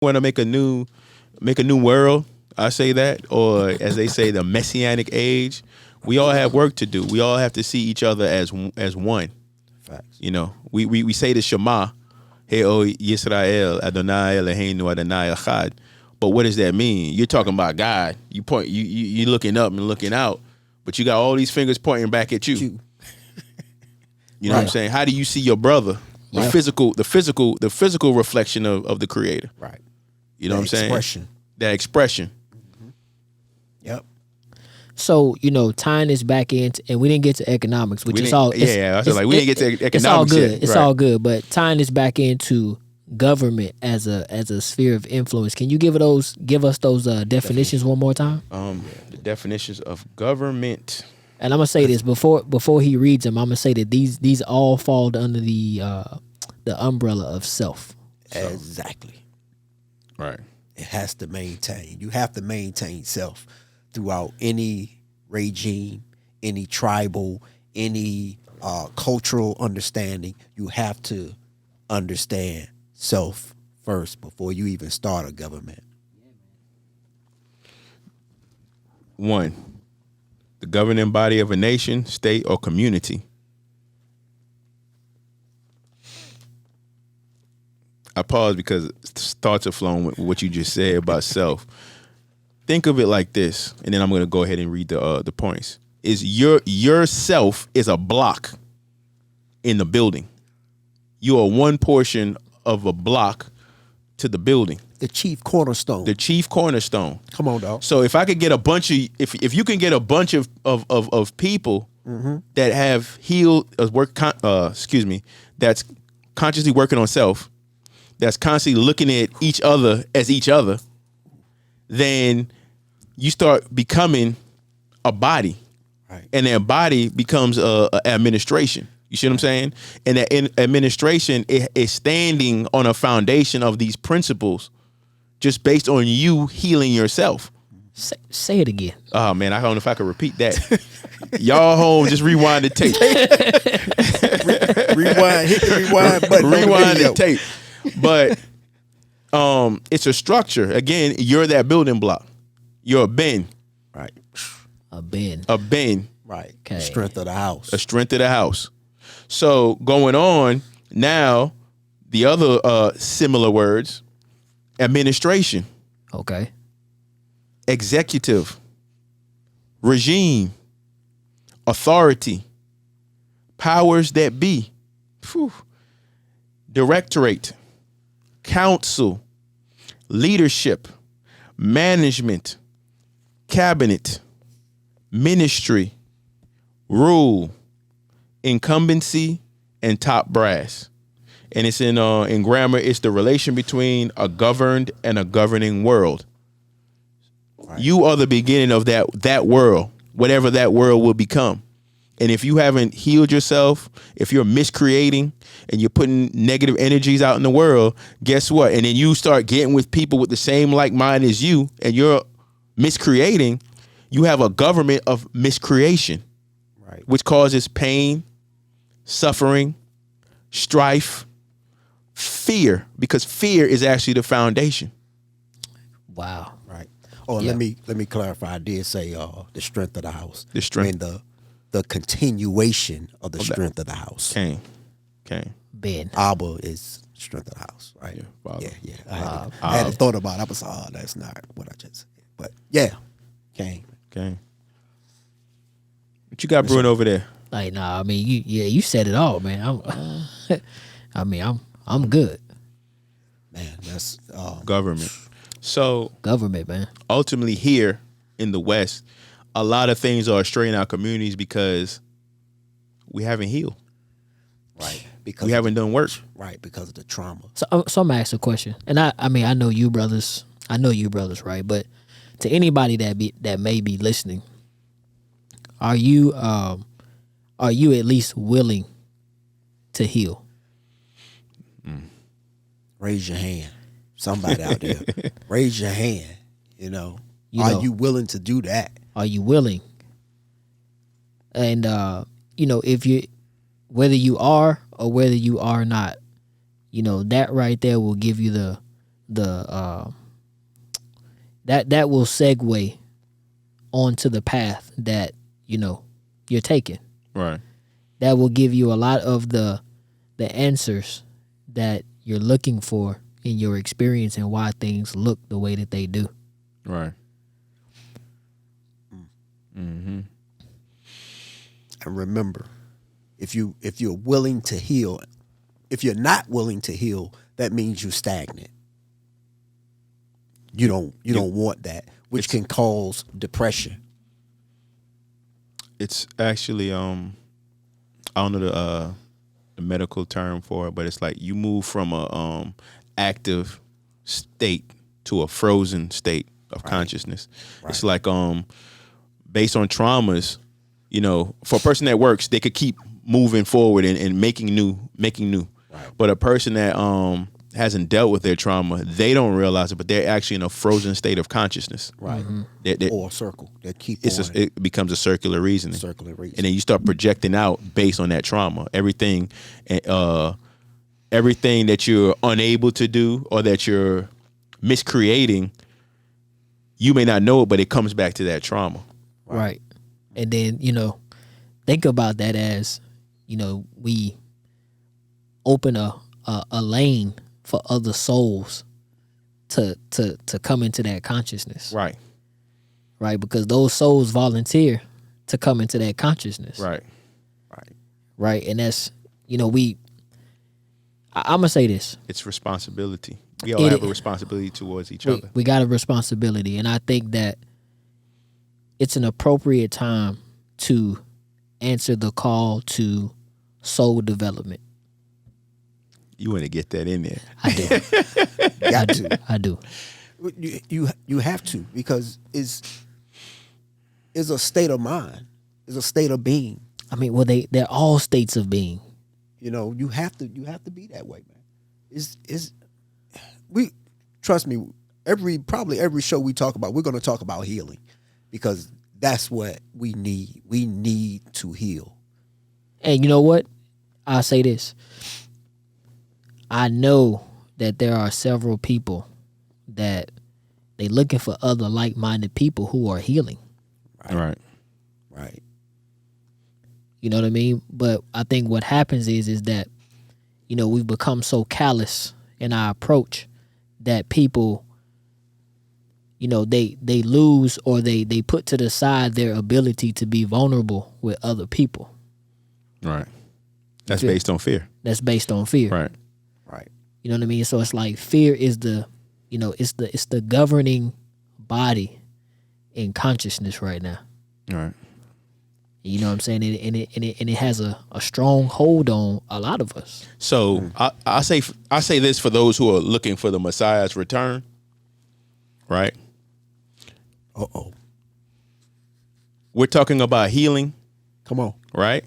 want to make a new world. I say that, or as they say, the messianic age. We all have work to do. We all have to see each other as one. Facts. You know, we say the Shema, Hey O Yisrael Adonai Eloheinu Adonai Echad. But what does that mean? You're talking about God. You looking up and looking out, but you got all these fingers pointing back at you. You know what I'm saying? How do you see your brother? The physical reflection of the Creator. Right. You know what I'm saying? Expression. That expression. Yep. So, tying this back into, and we didn't get to economics, which is all. I was like, we didn't get to economics. It's all good. Yet. It's all good. But tying this back into government as a sphere of influence, can you give us those definitions one more time? The definitions of government. And I'm gonna say this before he reads them. I'm gonna say that these all fall under the umbrella of self. Exactly. Right. It has to maintain. You have to maintain self throughout any regime, any tribal, any cultural understanding. You have to understand self first before you even start a government. 1, the governing body of a nation, state, or community. I pause because thoughts are flowing with what you just said about self. Think of it like this, and then I'm going to go ahead and read the points. Is your self is a block in the building. You are one portion of a block to the building. The chief cornerstone. The chief cornerstone. Come on, dog. So if I could get a bunch of, if you can get a bunch of people that have healed, that's consciously working on self, that's constantly looking at each other as each other, then you start becoming a body, right? And that body becomes a administration. You see what I'm saying? And that administration is standing on a foundation of these principles, just based on you healing yourself. Say it again. Oh man, I don't know if I could repeat that. Y'all home, just rewind the tape. Hit the rewind button. Rewind the tape. But it's a structure. Again, you're that building block. You're a bin. Right. A bin. A bin. Right. Okay. The strength of the house. A strength of the house. So going on now, the other similar words: administration, Okay. executive, regime, authority, powers that be, directorate, council, leadership, management, cabinet, ministry, rule, incumbency, and top brass. And it's in grammar, it's the relation between a governed and a governing world. Right. You are the beginning of that world, whatever that world will become. And if you haven't healed yourself, if you're miscreating and you're putting negative energies out in the world, guess what? And then you start getting with people with the same like mind as you, and you're miscreating, you have a government of miscreation, right? Which causes pain, suffering, strife, fear, because fear is actually the foundation. Wow. Right. Oh, let me clarify. I did say the strength of the house. The strength. I mean the continuation of the strength of the house. Cain. Ben. Abba is strength of the house, right? Yeah, father. Yeah. I had thought about it. I was that's not what I just said. But yeah, Cain. What you got brewing over there? Like, nah, I mean, you said it all, man. I'm good. Man, that's Government. So Government, man. ultimately here in the West, a lot of things are straying our communities because we haven't healed. right. Because We haven't done work. right, because of the trauma. So I'm gonna ask a question, and I mean, I know you brothers, right? But to anybody that may be listening, are you at least willing to heal? Raise your hand. Somebody out there. Raise your hand. Are you willing to do that? Are you willing? And if you, whether you are or whether you are not, that right there will give you the that will segue onto the path that you're taking. Right. That will give you a lot of the answers that you're looking for in your experience and why things look the way that they do. Right. Mm-hmm. And remember, if you're willing to heal, if you're not willing to heal, that means you're stagnant. You don't want that, which can cause depression. It's actually I don't know the medical term for it, but it's like you move from a active state to a frozen state of consciousness. Right. It's like based on traumas, for a person that works, they could keep moving forward and making new. Right. But a person that hasn't dealt with their trauma, they don't realize it, but they're actually in a frozen state of consciousness. Right. Or a circle that it becomes a circular reasoning. And then you start projecting out based on that trauma. Everything that you're unable to do or that you're miscreating, you may not know it, but it comes back to that trauma. Right. And then, think about that as, we open a lane for other souls to come into that consciousness. Right. Right. Because those souls volunteer to come into that consciousness. Right. Right. And that's, I'm going to say this. It's responsibility. We all have a responsibility towards each other. We got a responsibility. And I think that it's an appropriate time to answer the call to soul development. You want to get that in there. I do. I do. You have to, because it's a state of mind. It's a state of being. I mean, well, they're all states of being. You have to be that way, man. We trust me, probably every show we talk about, we're going to talk about healing, because that's what we need. We need to heal. And you know what? I'll say this. I know that there are several people that they looking for other like-minded people who are healing. Right. You know what I mean? But I think what happens is that, we've become so callous in our approach that people, they lose or they put to the side their ability to be vulnerable with other people. Right. That's based on fear. That's based on fear. Right. You know what I mean? So it's like fear is it's the governing body in consciousness right now. Right. You know what I'm saying? And it has a strong hold on a lot of us. So I say this for those who are looking for the Messiah's return. Right. Uh-oh. We're talking about healing. Come on. Right.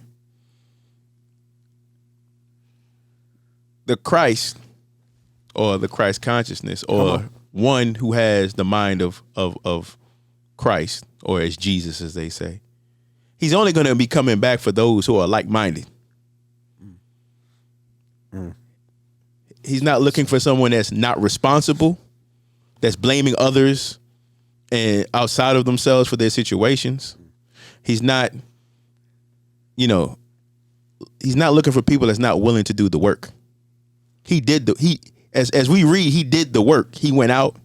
The Christ, or the Christ consciousness, or one who has the mind of Christ, or as Jesus, as they say, he's only going to be coming back for those who are like-minded. He's not looking for someone that's not responsible, that's blaming others and outside of themselves for their situations. He's not, he's not looking for people that's not willing to do the work. He did as we read, he did the work. He went out.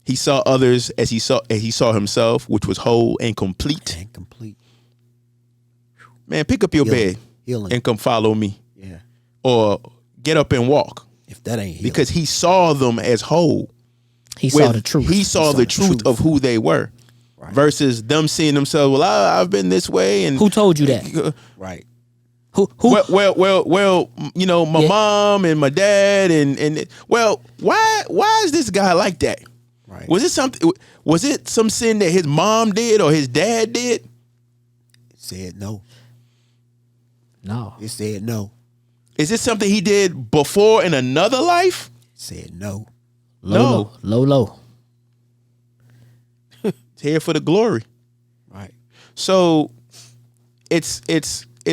He saw others as he saw himself, which was whole and complete. Man, pick up your bed and come follow me. Yeah. Or get up and walk. If that ain't healing. Because he saw them as whole. He saw the truth. He saw the truth of who they were. Right. Versus them seeing themselves, well, I've been this way. And who told you that? Right. Who? Well, my mom and my dad and why is this guy like that? Right. Was it some sin that his mom did or his dad did? It said no. No. It said no. Is it something he did before in another life? It said no. Low. It's here for the glory. Right. So it's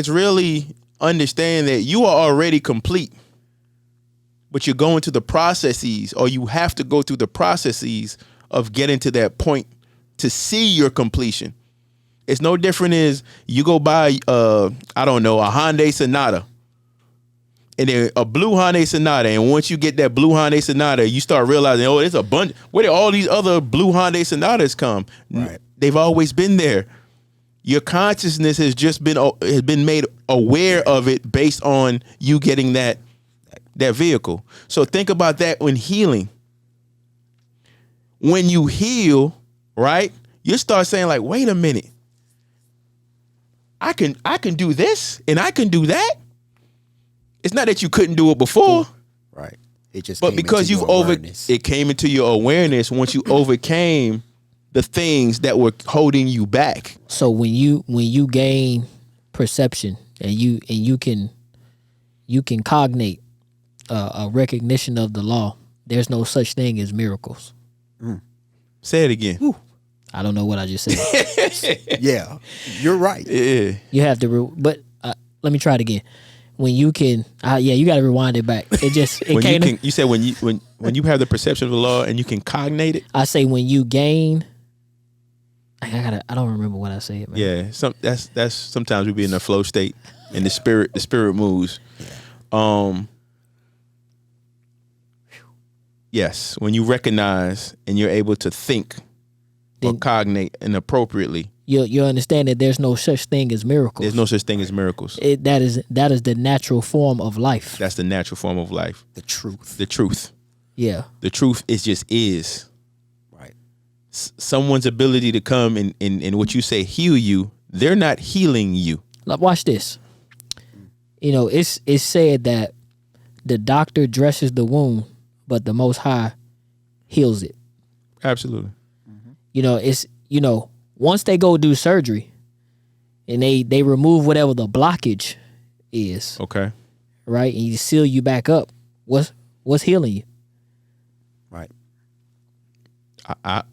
really understand that you are already complete but you're going through the processes, or you have to go through the processes of getting to that point to see your completion. It's no different as you go buy, I don't know, a Hyundai Sonata, and then a blue Hyundai Sonata, and once you get that blue Hyundai Sonata, you start realizing, oh, there's a bunch. Where did all these other blue Hyundai Sonatas come? Right. They've always been there. Your consciousness has just been made aware of it based on you getting that vehicle. So think about that when healing. When you heal, right, you start saying like, wait a minute. I can do this and I can do that. It's not that you couldn't do it before. Right. It just But came because into you've your awareness. it came into your awareness once you overcame the things that were holding you back. So when you gain perception and you can cognate a recognition of the law, there's no such thing as miracles. Say it again. I don't know what I just said. Yeah, you're right. Yeah. You have to, but let me try it again. When you can, you got to rewind it back. You said when you have the perception of the law and you can cognate it. I say when you gain. I don't remember what I said, man. Yeah, that's sometimes we be in the flow state and the spirit moves. Yes, when you recognize and you're able to think or cognate and appropriately. You understand that there's no such thing as miracles. There's no such thing as miracles. That is the natural form of life. That's the natural form of life. The truth. The truth. Yeah. The truth is. Right. Someone's ability to come and what you say heal you, they're not healing you. Like, watch this. It's said that the doctor dresses the wound, but the Most High heals it. Absolutely. Once they go do surgery and they remove whatever the blockage is, Okay. right, and you seal you back up, what's healing you? Right. I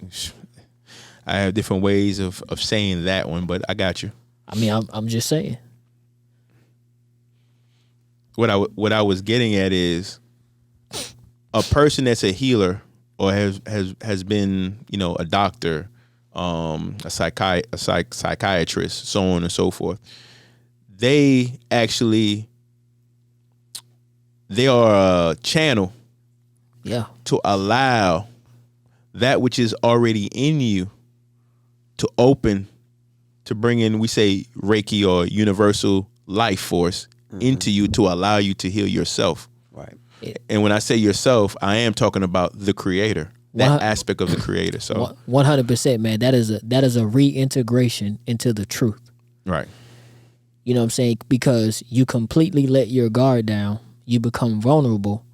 have different ways of saying that one, but I got you. I mean, I'm just saying. What I was getting at is a person that's a healer or has been, a doctor, a psychiatrist, so on and so forth. They are a channel, Yeah. to allow that which is already in you to open, to bring in, we say Reiki or universal life force into you to allow you to heal yourself. Right. And when I say yourself, I am talking about the creator, that What? aspect of the creator. So 100%, man. That is a reintegration into the truth. right. You know what I'm saying? Because you completely let your guard down, you become vulnerable,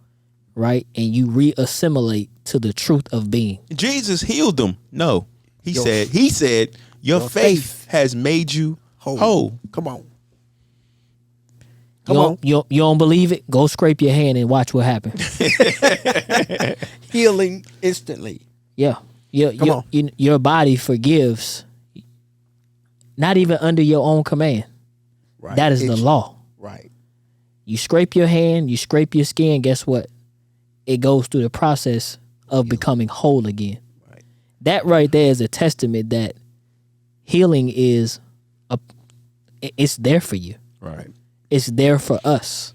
right? And you re-assimilate to the truth of being. Jesus healed them. No. He Your- said, your faith has made you whole. Come on. You don't believe it? Go scrape your hand and watch what happens. Healing instantly. Yeah. Come on. Your body forgives, not even under your own command. Right. That is the law. Right. You scrape your hand, you scrape your skin, guess what? It goes through the process of becoming whole again. Right. That right there is a testament that healing is it's there for you. Right. It's there for us.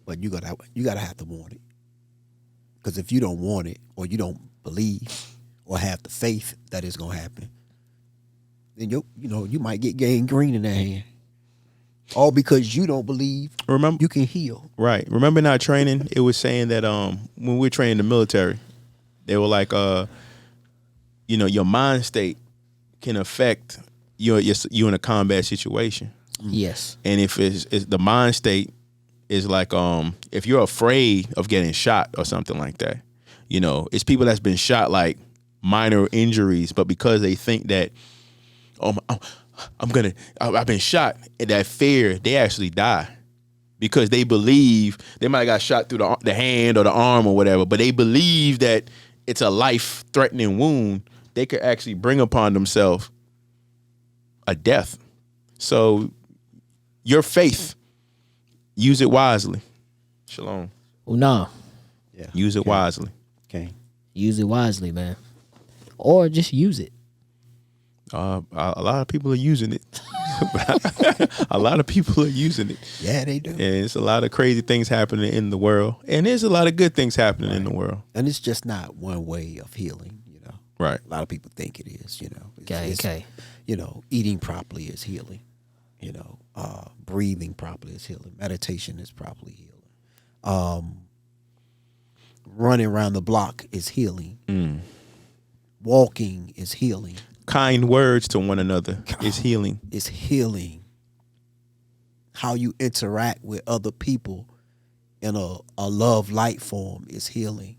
But you gotta have to want it. Because if you don't want it, or you don't believe, or have the faith that it's gonna happen, then you might get gangrene in that hand. All because you don't believe Remember, you can heal. right. Remember in our training, it was saying that when we were training the military, they were like, your mind state can affect you in a combat situation. Yes. And if it's the mind state is like, if you're afraid of getting shot or something like that, it's people that's been shot like minor injuries, but because they think that, I've been shot, and that fear, they actually die because they believe they might have got shot through the hand or the arm or whatever, but they believe that it's a life-threatening wound. They could actually bring upon themselves a death. So your faith, use it wisely. Shalom. Well, nah. Yeah. Use it wisely. Okay. Use it wisely, man. Or just use it. A lot of people are using it. A lot of people are using it. Yeah, they do. And it's a lot of crazy things happening in the world. And there's a lot of good things happening in the world. And it's just not one way of healing, you know. Right. A lot of people think it is, you know. Okay. You know, eating properly is healing. You know, breathing properly is healing. Meditation is properly healing. Running around the block is healing. Walking is healing. Kind words to one another is healing. Is healing. How you interact with other people in a love light form is healing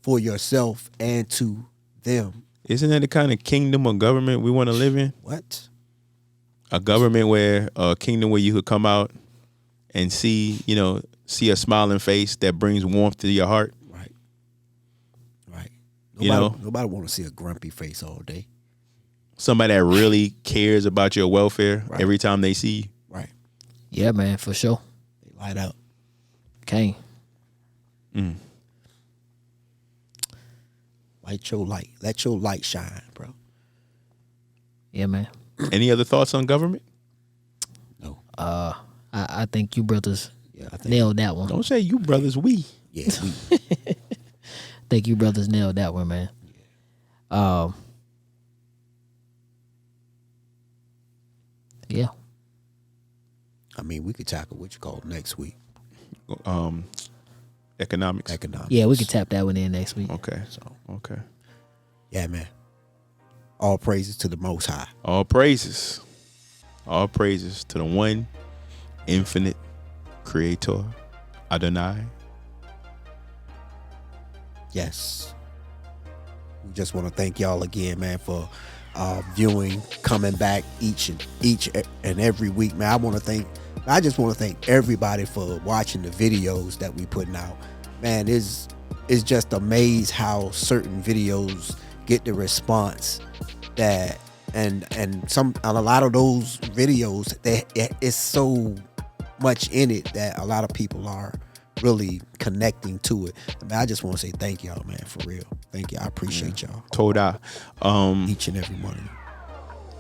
for yourself and to them. Isn't that the kind of kingdom or government we want to live in? What? A kingdom where you could come out and see a smiling face that brings warmth to your heart. Right. Right. Nobody want to see a grumpy face all day. Somebody that really cares about your welfare Right. every time they see you. Right. Yeah, man, for sure. They light up. Okay. Light your light. Let your light shine, bro. Yeah, man. Any other thoughts on government? No. I think you brothers Yeah, I think. nailed that one. Don't say you brothers, we. Yeah, I think you brothers nailed that one, man. Yeah. I mean, we could tackle what you call next week. Economics. Economics. Yeah, we could tap that one in next week. Okay. So, Okay. yeah, man. All praises to the Most High. All praises. All praises to the one infinite creator, Adonai. Yes. We just want to thank y'all again, man, for viewing, coming back each and every week, man. I just want to thank everybody for watching the videos that we putting out. Man, it's just amazed how certain videos get the response that and a lot of those videos it's so much in it that a lot of people are really connecting to it. I mean, I just want to say thank y'all, man, for real. Thank you. I appreciate y'all. Toda. Each and every one of you.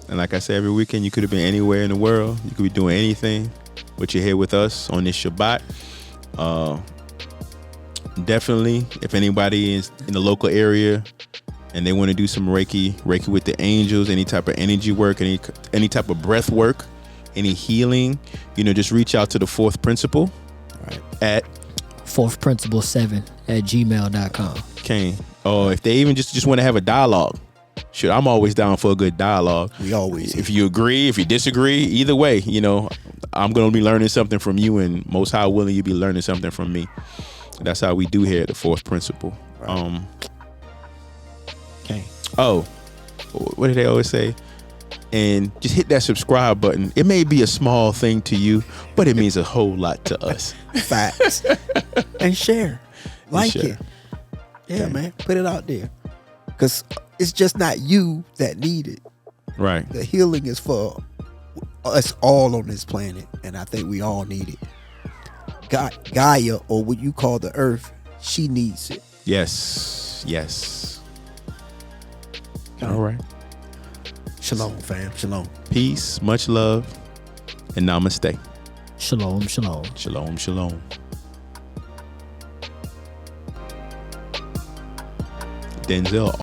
And like I said, every weekend you could have been anywhere in the world. You could be doing anything, but you're here with us on this Shabbat. Definitely, if anybody is in the local area and they want to do some Reiki with the angels, any type of energy work, any type of breath work, any healing, just reach out to the Fourth Principle at fourthprinciple7@gmail.com. Kane. Or if they even just want to have a dialogue, shit, I'm always down for a good dialogue. We always. If you agree, if you disagree, either way, I'm going to be learning something from you, and most high willing, you be learning something from me. That's how we do here at the Fourth Principle. Right. Okay. Oh, what did they always say? And just hit that subscribe button. It may be a small thing to you, but it means a whole lot to us. Facts. And share. Like share. it. Yeah, Okay. man. Put it out there. Because it's just not you that need it. Right. The healing is for us all on this planet. And I think we all need it. Gaia, or what you call the earth, she needs it. Yes. All right. Shalom, fam. Shalom. Peace, much love, and namaste. Shalom, shalom. Shalom, shalom. Denzel